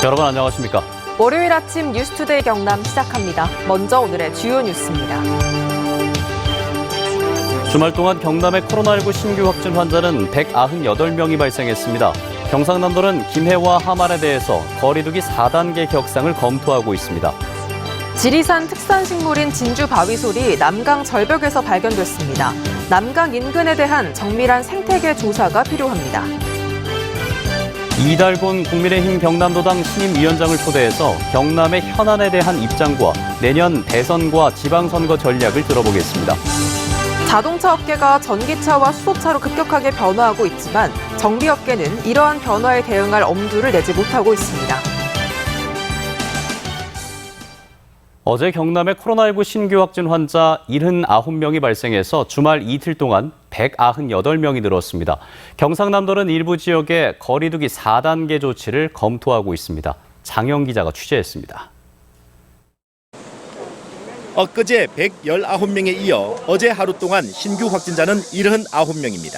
여러분 안녕하십니까? 월요일 아침 뉴스투데이 경남 시작합니다. 먼저 오늘의 주요 뉴스입니다. 주말 동안 경남의 코로나19 신규 확진 환자는 198명이 발생했습니다. 경상남도는 김해와 함안에 대해서 거리두기 4단계 격상을 검토하고 있습니다. 지리산 특산식물인 진주 바위솔이 남강 절벽에서 발견됐습니다. 남강 인근에 대한 정밀한 생태계 조사가 필요합니다. 이달곤 국민의힘 경남도당 신임위원장을 초대해서 경남의 현안에 대한 입장과 내년 대선과 지방선거 전략을 들어보겠습니다. 자동차 업계가 전기차와 수소차로 급격하게 변화하고 있지만 정비업계는 이러한 변화에 대응할 엄두를 내지 못하고 있습니다. 어제 경남의 코로나19 신규 확진 환자 79명이 발생해서 주말 이틀 동안 198명이 늘었습니다. 경상남도는 일부 지역에 거리두기 4단계 조치를 검토하고 있습니다. 장영 기자가 취재했습니다. 엊그제 119명에 이어 어제 하루 동안 신규 확진자는 79명입니다.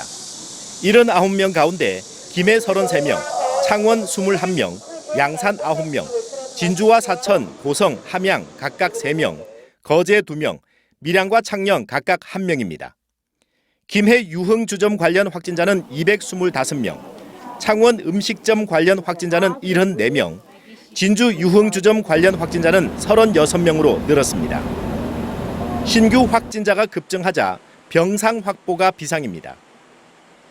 79명 가운데 김해 33명, 창원 21명, 양산 9명, 진주와 사천, 고성, 함양 각각 3명, 거제 2명, 밀양과 창녕 각각 1명입니다. 김해 유흥주점 관련 확진자는 225명, 창원 음식점 관련 확진자는 74명, 진주 유흥주점 관련 확진자는 36명으로 늘었습니다. 신규 확진자가 급증하자 병상 확보가 비상입니다.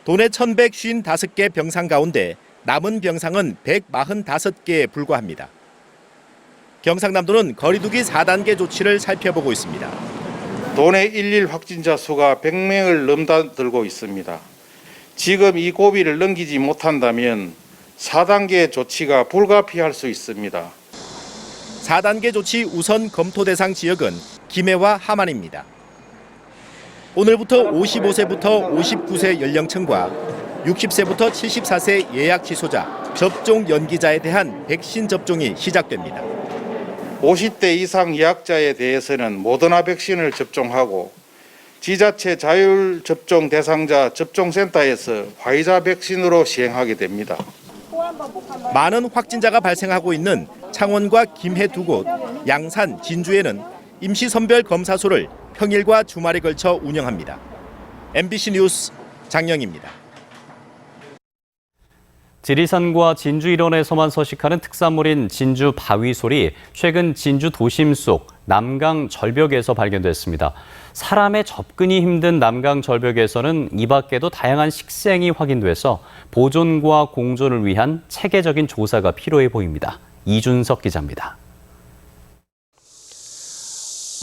도내 1,155개 병상 가운데 남은 병상은 145개에 불과합니다. 경상남도는 거리두기 4단계 조치를 살펴보고 있습니다. 도내 일일 확진자 수가 100명을 넘나들고 있습니다. 지금 이 고비를 넘기지 못한다면 4단계 조치가 불가피할 수 있습니다. 4단계 조치 우선 검토 대상 지역은 김해와 함안입니다. 오늘부터 55세부터 59세 연령층과 60세부터 74세 예약 취소자, 접종 연기자에 대한 백신 접종이 시작됩니다. 50대 이상 예약자에 대해서는 모더나 백신을 접종하고 지자체 자율 접종 대상자 접종센터에서 화이자 백신으로 시행하게 됩니다. 많은 확진자가 발생하고 있는 창원과 김해 두 곳, 양산, 진주에는 임시선별 검사소를 평일과 주말에 걸쳐 운영합니다. MBC 뉴스 장영입니다. 지리산과 진주 일원에서만 서식하는 특산물인 진주 바위솔이 최근 진주 도심 속 남강 절벽에서 발견됐습니다. 사람의 접근이 힘든 남강 절벽에서는 이 밖에도 다양한 식생이 확인돼서 보존과 공존을 위한 체계적인 조사가 필요해 보입니다. 이준석 기자입니다.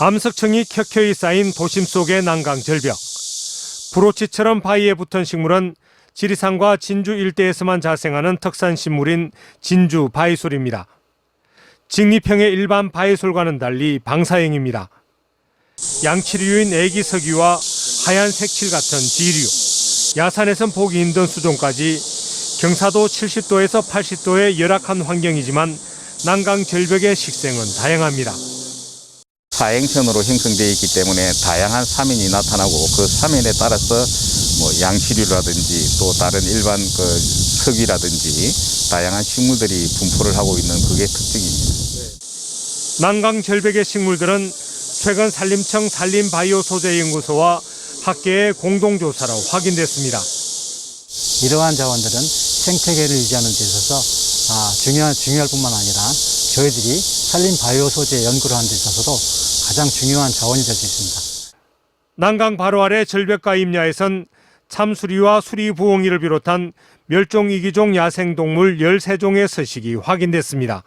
암석층이 켜켜이 쌓인 도심 속의 남강 절벽. 브로치처럼 바위에 붙은 식물은 지리산과 진주 일대에서만 자생하는 특산식물인 진주 바위솔입니다. 직립형의 일반 바위솔과는 달리 방사형입니다. 양치류인 애기석유와 하얀 색칠 같은 지류, 야산에선 보기 힘든 수종까지 경사도 70도에서 80도의 열악한 환경이지만 남강 절벽의 식생은 다양합니다. 사행천으로 형성되어 있기 때문에 다양한 사면이 나타나고 그 사면에 따라서 양치류라든지 또 다른 일반 석유라든지 다양한 식물들이 분포를 하고 있는 그게 특징입니다. 남강 절벽의 식물들은 최근 산림청 산림바이오소재연구소와 학계의 공동조사로 확인됐습니다. 이러한 자원들은 생태계를 유지하는 데 있어서 중요할 뿐만 아니라 저희들이 산림바이오소재 연구를 하는 데 있어서도 가장 중요한 자원이 될 수 있습니다. 남강 바로 아래 절벽가 임야에선 참수리와 수리부엉이를 비롯한 멸종위기종 야생동물 13종의 서식이 확인됐습니다.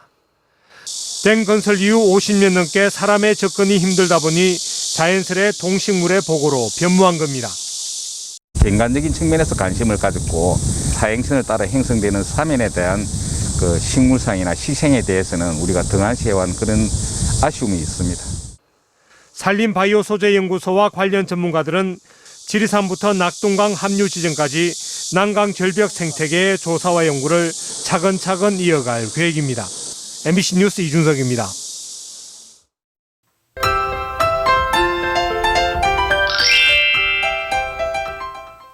댐 건설 이후 50년 넘게 사람의 접근이 힘들다 보니 자연스레 동식물의 보고로 변모한 겁니다. 인간적인 측면에서 관심을 가졌고 사행천을 따라 형성되는 사면에 대한 그 식물상이나 시생에 대해서는 우리가 등한시해온 그런 아쉬움이 있습니다. 산림바이오소재연구소와 관련 전문가들은 지리산부터 낙동강 합류 지점까지 남강 절벽 생태계의 조사와 연구를 차근차근 이어갈 계획입니다. MBC 뉴스 이준석입니다.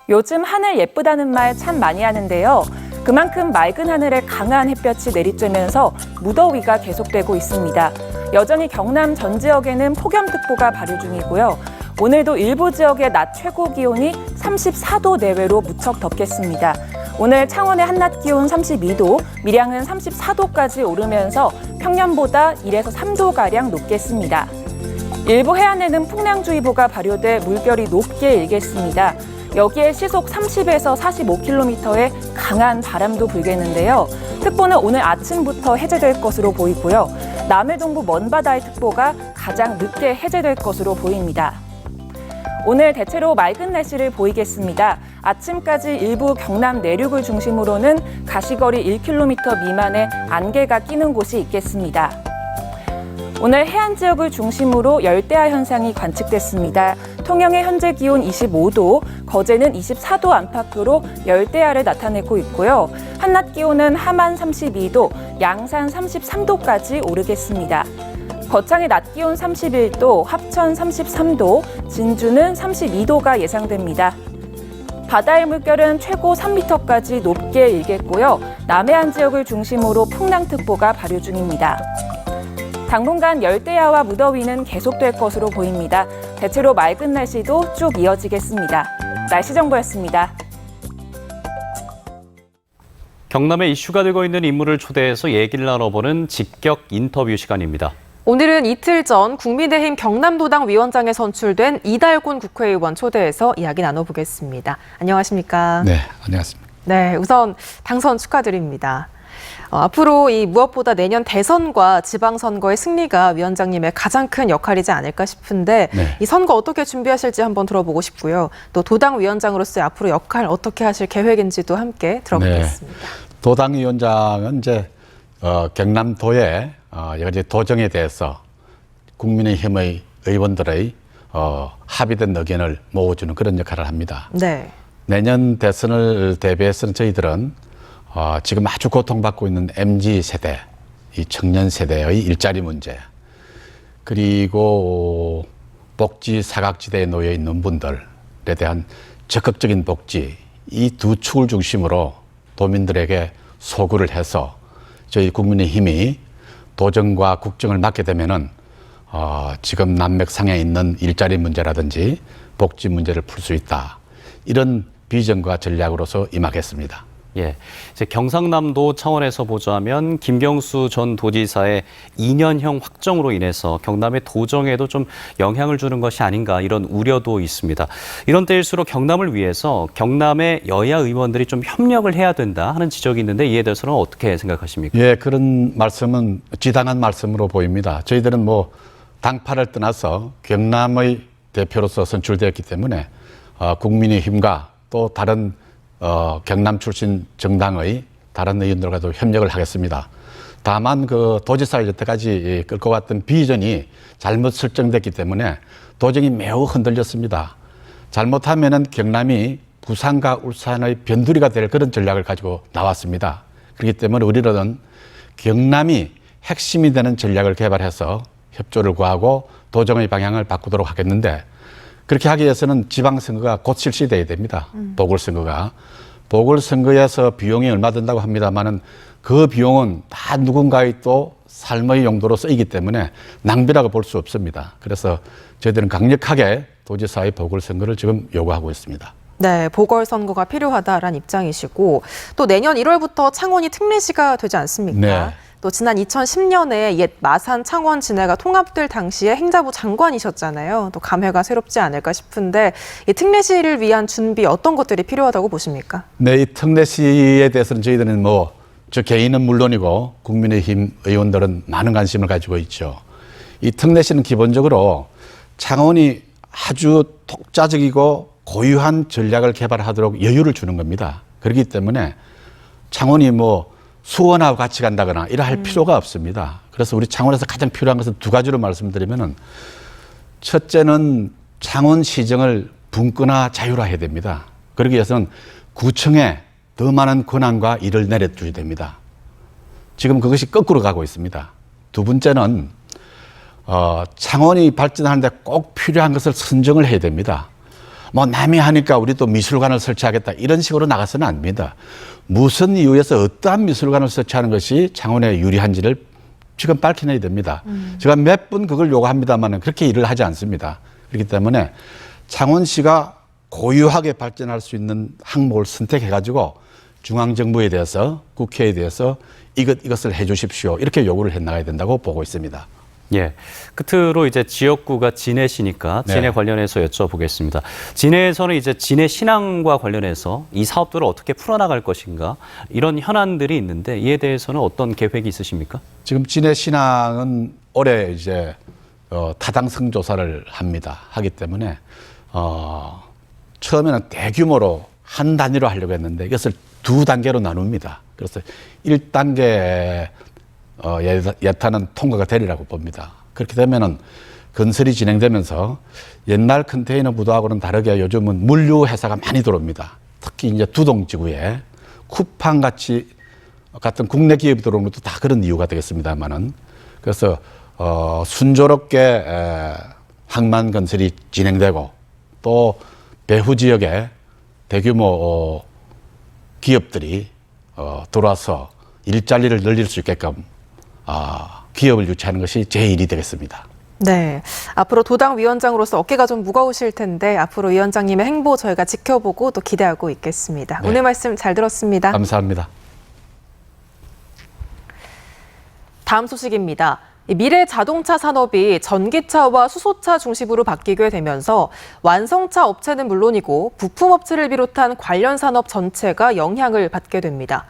요즘 하늘 예쁘다는 말 참 많이 하는데요. 그만큼 맑은 하늘에 강한 햇볕이 내리쬐면서 무더위가 계속되고 있습니다. 여전히 경남 전 지역에는 폭염특보가 발효 중이고요. 오늘도 일부 지역의 낮 최고 기온이 34도 내외로 무척 덥겠습니다. 오늘 창원의 한낮 기온 32도, 밀양은 34도까지 오르면서 평년보다 1에서 3도가량 높겠습니다. 일부 해안에는 풍랑주의보가 발효돼 물결이 높게 일겠습니다. 여기에 시속 30에서 45km의 강한 바람도 불겠는데요. 특보는 오늘 아침부터 해제될 것으로 보이고요. 남해동부 먼바다의 특보가 가장 늦게 해제될 것으로 보입니다. 오늘 대체로 맑은 날씨를 보이겠습니다. 아침까지 일부 경남 내륙을 중심으로는 가시거리 1km 미만의 안개가 끼는 곳이 있겠습니다. 오늘 해안 지역을 중심으로 열대야 현상이 관측됐습니다. 통영의 현재 기온 25도, 거제는 24도 안팎으로 열대야를 나타내고 있고요. 한낮 기온은 함안 32도, 양산 33도까지 오르겠습니다. 거창의 낮 기온 31도, 합천 33도, 진주는 32도가 예상됩니다. 바다의 물결은 최고 3m까지 높게 일겠고요. 남해안 지역을 중심으로 풍랑특보가 발효 중입니다. 당분간 열대야와 무더위는 계속될 것으로 보입니다. 대체로 맑은 날씨도 쭉 이어지겠습니다. 날씨 정보였습니다. 경남에 이슈가 되고 있는 인물을 초대해서 얘기를 나눠보는 직격 인터뷰 시간입니다. 오늘은 이틀 전 국민의힘 경남도당 위원장에 선출된 이달곤 국회의원 초대해서 이야기 나눠보겠습니다. 안녕하십니까? 네, 안녕하십니까. 네, 우선 당선 축하드립니다. 앞으로 이 무엇보다 내년 대선과 지방선거의 승리가 위원장님의 가장 큰 역할이지 않을까 싶은데 네. 이 선거 어떻게 준비하실지 한번 들어보고 싶고요. 또 도당 위원장으로서의 앞으로 역할 어떻게 하실 계획인지도 함께 들어보겠습니다. 네. 도당 위원장은 이제 경남도의 여러 가지 도정에 대해서 국민의힘의 의원들의 합의된 의견을 모아주는 그런 역할을 합니다. 네. 내년 대선을 대비해서는 저희들은 지금 아주 고통받고 있는 MZ세대, 이 청년 세대의 일자리 문제, 그리고 복지 사각지대에 놓여 있는 분들에 대한 적극적인 복지, 이 두 축을 중심으로 도민들에게 소구를 해서 저희 국민의힘이 도정과 국정을 맡게 되면은 지금 난맥상에 있는 일자리 문제라든지 복지 문제를 풀 수 있다. 이런 비전과 전략으로서 임하겠습니다. 예, 이제 경상남도 차원에서 보자면 김경수 전 도지사의 2년형 확정으로 인해서 경남의 도정에도 좀 영향을 주는 것이 아닌가 이런 우려도 있습니다. 이런 때일수록 경남을 위해서 경남의 여야 의원들이 좀 협력을 해야 된다 하는 지적이 있는데 이에 대해서는 어떻게 생각하십니까? 예, 그런 말씀은 지당한 말씀으로 보입니다. 저희들은 뭐 당파를 떠나서 경남의 대표로서 선출되었기 때문에 국민의힘과 또 다른 경남 출신 정당의 다른 의원들과도 협력을 하겠습니다. 다만 그 도지사를 여태까지 끌고 왔던 비전이 잘못 설정됐기 때문에 도정이 매우 흔들렸습니다. 잘못하면은 경남이 부산과 울산의 변두리가 될 그런 전략을 가지고 나왔습니다. 그렇기 때문에 우리는 경남이 핵심이 되는 전략을 개발해서 협조를 구하고 도정의 방향을 바꾸도록 하겠는데 그렇게 하기 위해서는 지방선거가 곧 실시돼야 됩니다. 보궐선거가. 보궐선거에서 비용이 얼마 든다고 합니다만은 그 비용은 다 누군가의 또 삶의 용도로 쓰이기 때문에 낭비라고 볼 수 없습니다. 그래서 저희들은 강력하게 도지사의 보궐선거를 지금 요구하고 있습니다. 네, 보궐선거가 필요하다라는 입장이시고 또 내년 1월부터 창원이 특례시가 되지 않습니까? 네. 또 지난 2010년에 옛 마산 창원 진해가 통합될 당시에 행자부 장관이셨잖아요. 또 감회가 새롭지 않을까 싶은데 이 특례시를 위한 준비 어떤 것들이 필요하다고 보십니까? 네, 이 특례시에 대해서는 저희들은 저 개인은 물론이고 국민의힘 의원들은 많은 관심을 가지고 있죠. 이 특례시는 기본적으로 창원이 아주 독자적이고 고유한 전략을 개발하도록 여유를 주는 겁니다. 그렇기 때문에 창원이 수원하고 같이 간다거나 이럴 필요가 없습니다. 그래서 우리 창원에서 가장 필요한 것은 두 가지로 말씀드리면은 첫째는 창원 시정을 분권화 자율화해야 됩니다. 그러기 위해서는 구청에 더 많은 권한과 일을 내려줘야 됩니다. 지금 그것이 거꾸로 가고 있습니다. 두 번째는 창원이 발전하는데 꼭 필요한 것을 선정을 해야 됩니다. 뭐 남이 하니까 우리 또 미술관을 설치하겠다 이런 식으로 나가서는 안 됩니다. 무슨 이유에서 어떠한 미술관을 설치하는 것이 창원에 유리한지를 지금 밝혀내야 됩니다. 제가 몇 번 그걸 요구합니다만 그렇게 일을 하지 않습니다. 그렇기 때문에 창원시가 고유하게 발전할 수 있는 항목을 선택해가지고 중앙정부에 대해서 국회에 대해서 이것을 해 주십시오. 이렇게 요구를 해 나가야 된다고 보고 있습니다. 예. 끝으로 이제 지역구가 진해시니까 진해 네. 관련해서 여쭤보겠습니다. 진해에서는 이제 진해 신항과 관련해서 이 사업들을 어떻게 풀어나갈 것인가 이런 현안들이 있는데 이에 대해서는 어떤 계획이 있으십니까? 지금 진해 신항은 올해 이제 타당성 조사를 하기 때문에 처음에는 대규모로 한 단위로 하려고 했는데 이것을 두 단계로 나눕니다. 그래서 1단계 예타는 통과가 되리라고 봅니다. 그렇게 되면은 건설이 진행되면서 옛날 컨테이너 부도하고는 다르게 요즘은 물류 회사가 많이 들어옵니다. 특히 이제 두동지구에 쿠팡 같은 국내 기업이 들어오는 것도 다 그런 이유가 되겠습니다만은 그래서 순조롭게 항만 건설이 진행되고 또 배후 지역에 대규모 기업들이 들어와서 일자리를 늘릴 수 있게끔 기업을 유치하는 것이 제 일이 되겠습니다. 네, 앞으로 도당 위원장으로서 어깨가 좀 무거우실 텐데 앞으로 위원장님의 행보 저희가 지켜보고 또 기대하고 있겠습니다. 네. 오늘 말씀 잘 들었습니다. 감사합니다. 다음 소식입니다. 미래 자동차 산업이 전기차와 수소차 중심으로 바뀌게 되면서 완성차 업체는 물론이고 부품업체를 비롯한 관련 산업 전체가 영향을 받게 됩니다.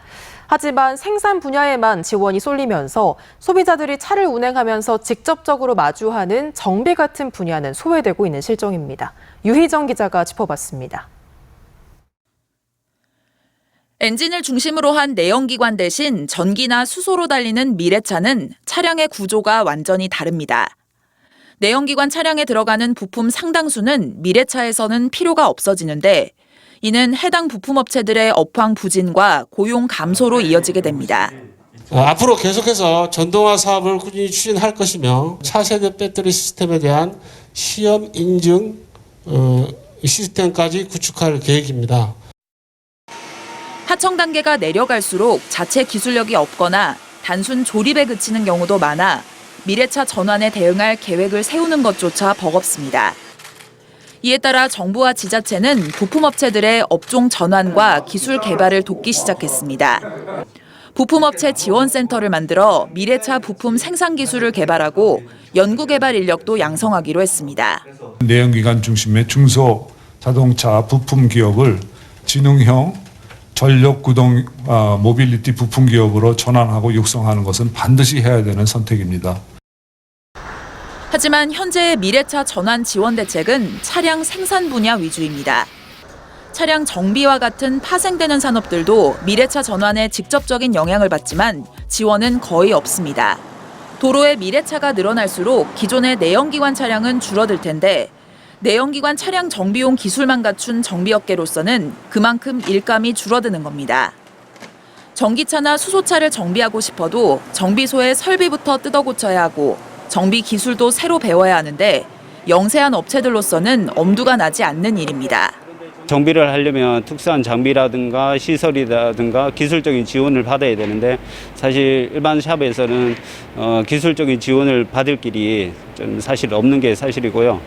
하지만 생산 분야에만 지원이 쏠리면서 소비자들이 차를 운행하면서 직접적으로 마주하는 정비 같은 분야는 소외되고 있는 실정입니다. 유희정 기자가 짚어봤습니다. 엔진을 중심으로 한 내연기관 대신 전기나 수소로 달리는 미래차는 차량의 구조가 완전히 다릅니다. 내연기관 차량에 들어가는 부품 상당수는 미래차에서는 필요가 없어지는데 이는 해당 부품업체들의 업황 부진과 고용 감소로 이어지게 됩니다. 앞으로 계속해서 전동화 사업을 꾸준히 추진할 것이며 차세대 배터리 시스템에 대한 시험 인증 시스템까지 구축할 계획입니다. 하청 단계가 내려갈수록 자체 기술력이 없거나 단순 조립에 그치는 경우도 많아 미래차 전환에 대응할 계획을 세우는 것조차 버겁습니다. 이에 따라 정부와 지자체는 부품업체들의 업종 전환과 기술 개발을 돕기 시작했습니다. 부품업체 지원센터를 만들어 미래차 부품 생산 기술을 개발하고 연구개발 인력도 양성하기로 했습니다. 내연기관 중심의 중소 자동차 부품 기업을 지능형 전력 구동 모빌리티 부품 기업으로 전환하고 육성하는 것은 반드시 해야 되는 선택입니다. 하지만 현재의 미래차 전환 지원 대책은 차량 생산 분야 위주입니다. 차량 정비와 같은 파생되는 산업들도 미래차 전환에 직접적인 영향을 받지만 지원은 거의 없습니다. 도로에 미래차가 늘어날수록 기존의 내연기관 차량은 줄어들 텐데 내연기관 차량 정비용 기술만 갖춘 정비업계로서는 그만큼 일감이 줄어드는 겁니다. 전기차나 수소차를 정비하고 싶어도 정비소의 설비부터 뜯어 고쳐야 하고 정비 기술도 새로 배워야 하는데 영세한 업체들로서는 엄두가 나지 않는 일입니다. 정비를 하려면 특수한 장비라든가 시설이라든가 기술적인 지원을 받아야 되는데 사실 일반 샵에서는 기술적인 지원을 받을 길이 좀 사실 없는 게 사실이고요.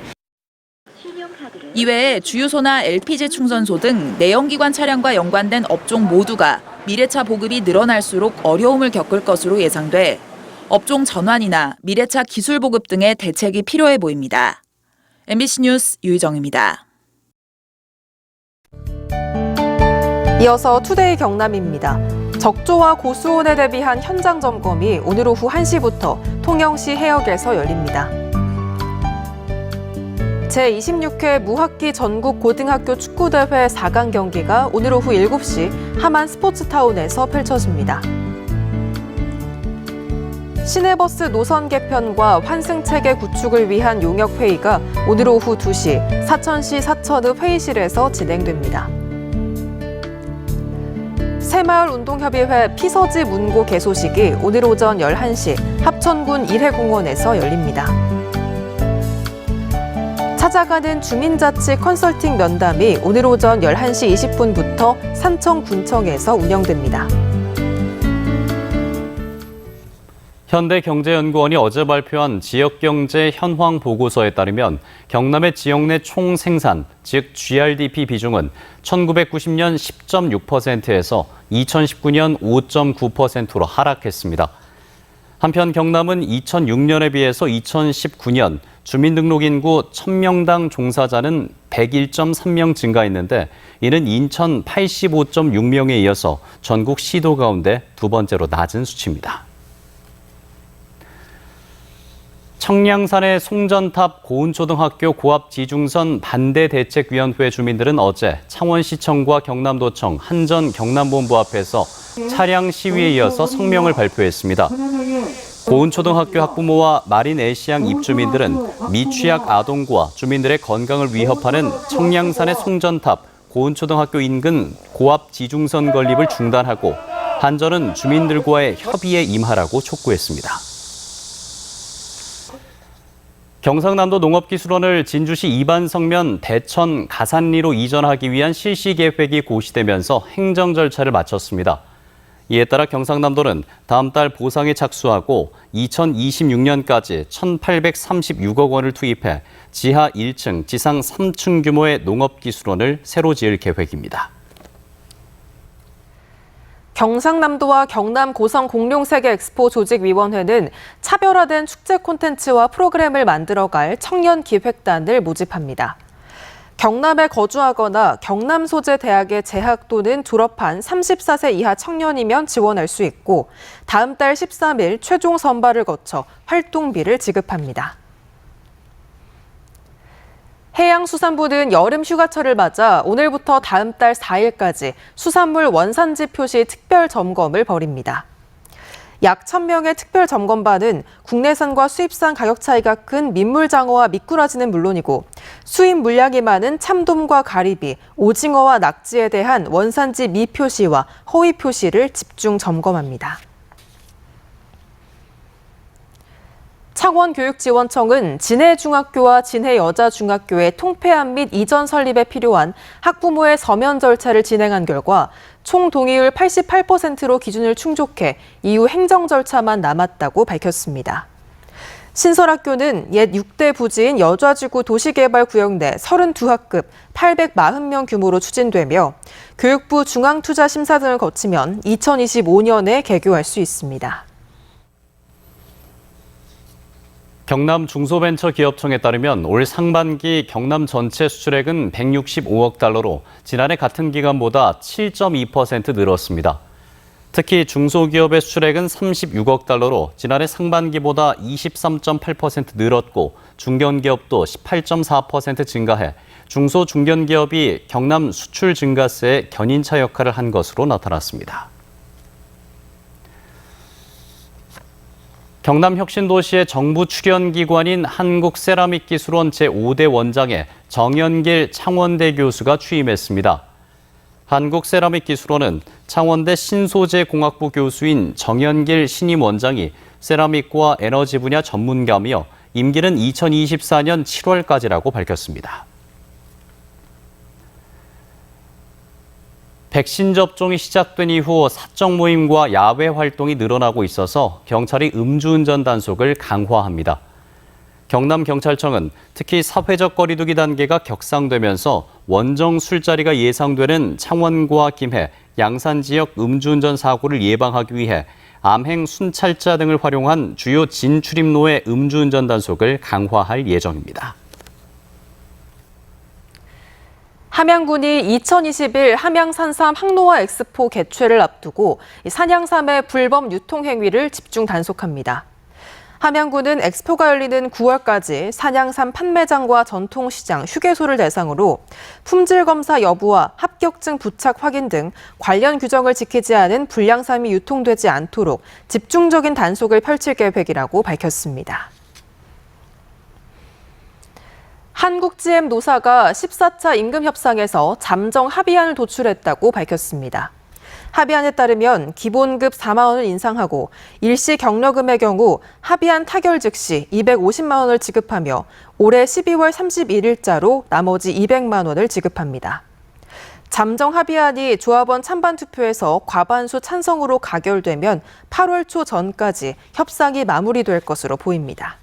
이외에 주유소나 LPG 충전소 등 내연기관 차량과 연관된 업종 모두가 미래차 보급이 늘어날수록 어려움을 겪을 것으로 예상돼 업종 전환이나 미래차 기술 보급 등의 대책이 필요해 보입니다. MBC 뉴스 유희정입니다. 이어서 투데이 경남입니다. 적조와 고수온에 대비한 현장 점검이 오늘 오후 1시부터 통영시 해역에서 열립니다. 제26회 무학기 전국 고등학교 축구대회 4강 경기가 오늘 오후 7시 하만 스포츠타운에서 펼쳐집니다. 시내버스 노선 개편과 환승체계 구축을 위한 용역회의가 오늘 오후 2시 사천시 사천읍 회의실에서 진행됩니다. 새마을운동협의회 피서지 문고 개소식이 오늘 오전 11시 합천군 일회공원에서 열립니다. 찾아가는 주민자치 컨설팅 면담이 오늘 오전 11시 20분부터 산청군청에서 운영됩니다. 현대경제연구원이 어제 발표한 지역경제 현황 보고서에 따르면 경남의 지역 내 총생산, 즉 GRDP 비중은 1990년 10.6%에서 2019년 5.9%로 하락했습니다. 한편 경남은 2006년에 비해서 2019년 주민등록 인구 1000명당 종사자는 101.3명 증가했는데 이는 인천 85.6명에 이어서 전국 시도 가운데 두 번째로 낮은 수치입니다. 청량산의 송전탑 고운초등학교 고압지중선 반대대책위원회 주민들은 어제 창원시청과 경남도청 한전 경남본부 앞에서 차량 시위에 이어서 성명을 발표했습니다. 고운초등학교 학부모와 마린애시양 입주민들은 미취학 아동과 주민들의 건강을 위협하는 청량산의 송전탑 고운초등학교 인근 고압지중선 건립을 중단하고 한전은 주민들과의 협의에 임하라고 촉구했습니다. 경상남도 농업기술원을 진주시 이반성면 대천 가산리로 이전하기 위한 실시 계획이 고시되면서 행정 절차를 마쳤습니다. 이에 따라 경상남도는 다음 달 보상에 착수하고 2026년까지 1,836억 원을 투입해 지하 1층, 지상 3층 규모의 농업기술원을 새로 지을 계획입니다. 경상남도와 경남 고성 공룡세계 엑스포 조직위원회는 차별화된 축제 콘텐츠와 프로그램을 만들어갈 청년 기획단을 모집합니다. 경남에 거주하거나 경남 소재 대학에 재학 또는 졸업한 34세 이하 청년이면 지원할 수 있고 다음 달 13일 최종 선발을 거쳐 활동비를 지급합니다. 해양수산부는 여름 휴가철을 맞아 오늘부터 다음 달 4일까지 수산물 원산지 표시 특별 점검을 벌입니다. 약 1,000명의 특별 점검반은 국내산과 수입산 가격 차이가 큰 민물장어와 미꾸라지는 물론이고 수입 물량이 많은 참돔과 가리비, 오징어와 낙지에 대한 원산지 미표시와 허위 표시를 집중 점검합니다. 창원교육지원청은 진해중학교와 진해여자중학교의 통폐합 및 이전 설립에 필요한 학부모의 서면 절차를 진행한 결과 총 동의율 88%로 기준을 충족해 이후 행정 절차만 남았다고 밝혔습니다. 신설학교는 옛 6대 부지인 여좌지구 도시개발구역 내 32학급 840명 규모로 추진되며 교육부 중앙투자심사 등을 거치면 2025년에 개교할 수 있습니다. 경남 중소벤처기업청에 따르면 올 상반기 경남 전체 수출액은 165억 달러로 지난해 같은 기간보다 7.2% 늘었습니다. 특히 중소기업의 수출액은 36억 달러로 지난해 상반기보다 23.8% 늘었고 중견기업도 18.4% 증가해 중소중견기업이 경남 수출 증가세의 견인차 역할을 한 것으로 나타났습니다. 경남 혁신도시의 정부 출연기관인 한국세라믹기술원 제5대 원장에 정연길 창원대 교수가 취임했습니다. 한국세라믹기술원은 창원대 신소재공학부 교수인 정연길 신임 원장이 세라믹과 에너지 분야 전문가며 임기는 2024년 7월까지라고 밝혔습니다. 백신 접종이 시작된 이후 사적 모임과 야외 활동이 늘어나고 있어서 경찰이 음주운전 단속을 강화합니다. 경남경찰청은 특히 사회적 거리 두기 단계가 격상되면서 원정 술자리가 예상되는 창원과 김해, 양산 지역 음주운전 사고를 예방하기 위해 암행 순찰자 등을 활용한 주요 진출입로의 음주운전 단속을 강화할 예정입니다. 함양군이 2021 함양산삼 항노화 엑스포 개최를 앞두고 산양삼의 불법 유통 행위를 집중 단속합니다. 함양군은 엑스포가 열리는 9월까지 산양삼 판매장과 전통시장, 휴게소를 대상으로 품질 검사 여부와 합격증 부착 확인 등 관련 규정을 지키지 않은 불량삼이 유통되지 않도록 집중적인 단속을 펼칠 계획이라고 밝혔습니다. 한국GM 노사가 14차 임금협상에서 잠정 합의안을 도출했다고 밝혔습니다. 합의안에 따르면 기본급 4만 원을 인상하고 일시 경력금의 경우 합의안 타결 즉시 250만 원을 지급하며 올해 12월 31일자로 나머지 200만 원을 지급합니다. 잠정 합의안이 조합원 찬반 투표에서 과반수 찬성으로 가결되면 8월 초 전까지 협상이 마무리될 것으로 보입니다.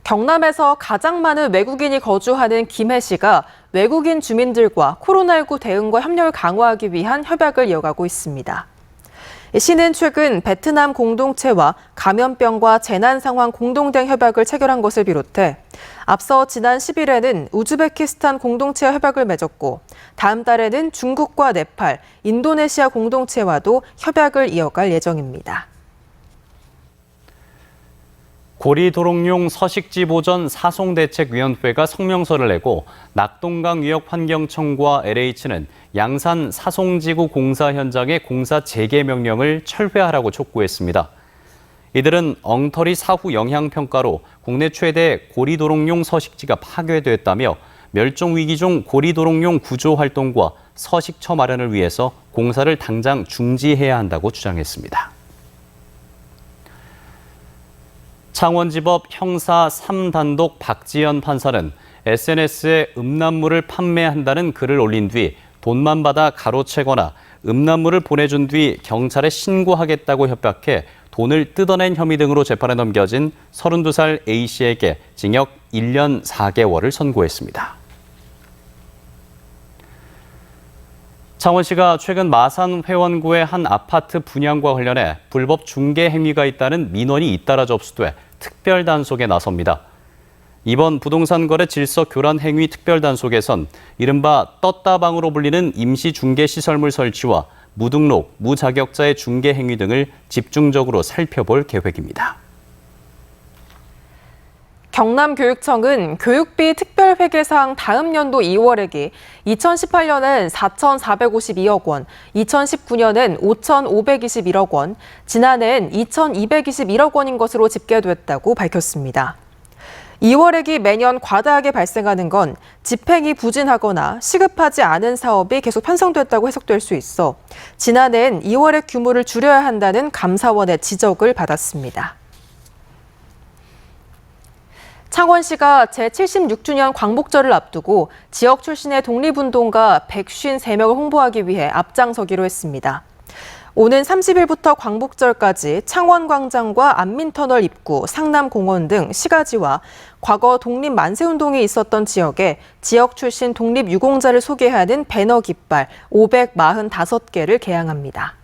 경남에서 가장 많은 외국인이 거주하는 김해시가 외국인 주민들과 코로나19 대응과 협력을 강화하기 위한 협약을 이어가고 있습니다. 시는 최근 베트남 공동체와 감염병과 재난 상황 공동대응 협약을 체결한 것을 비롯해 앞서 지난 10일에는 우즈베키스탄 공동체와 협약을 맺었고 다음 달에는 중국과 네팔, 인도네시아 공동체와도 협약을 이어갈 예정입니다. 고리도롱뇽 서식지 보전 사송대책위원회가 성명서를 내고 낙동강위협환경청과 LH는 양산 사송지구 공사 현장의 공사 재개 명령을 철회하라고 촉구했습니다. 이들은 엉터리 사후 영향평가로 국내 최대 고리도롱뇽 서식지가 파괴됐다며 멸종위기 중 고리도롱뇽 구조 활동과 서식처 마련을 위해서 공사를 당장 중지해야 한다고 주장했습니다. 창원지법 형사 3단독 박지연 판사는 SNS에 음란물을 판매한다는 글을 올린 뒤 돈만 받아 가로채거나 음란물을 보내준 뒤 경찰에 신고하겠다고 협박해 돈을 뜯어낸 혐의 등으로 재판에 넘겨진 32살 A씨에게 징역 1년 4개월을 선고했습니다. 창원시가 최근 마산 회원구의 한 아파트 분양과 관련해 불법 중개 행위가 있다는 민원이 잇따라 접수돼 특별 단속에 나섭니다. 이번 부동산 거래 질서 교란 행위 특별 단속에선 이른바 떴다방으로 불리는 임시 중개 시설물 설치와 무등록, 무자격자의 중개 행위 등을 집중적으로 살펴볼 계획입니다. 경남교육청은 교육비 특별회계상 다음 연도 2월액이 2018년엔 4,452억 원, 2019년엔 5,521억 원, 지난해엔 2,221억 원인 것으로 집계됐다고 밝혔습니다. 2월액이 매년 과다하게 발생하는 건 집행이 부진하거나 시급하지 않은 사업이 계속 편성됐다고 해석될 수 있어 지난해엔 2월액 규모를 줄여야 한다는 감사원의 지적을 받았습니다. 창원시가 제76주년 광복절을 앞두고 지역 출신의 독립운동가 153명을 홍보하기 위해 앞장서기로 했습니다. 오는 30일부터 광복절까지 창원광장과 안민터널 입구, 상남공원 등 시가지와 과거 독립 만세운동이 있었던 지역에 지역 출신 독립유공자를 소개하는 배너 깃발 545개를 개항합니다.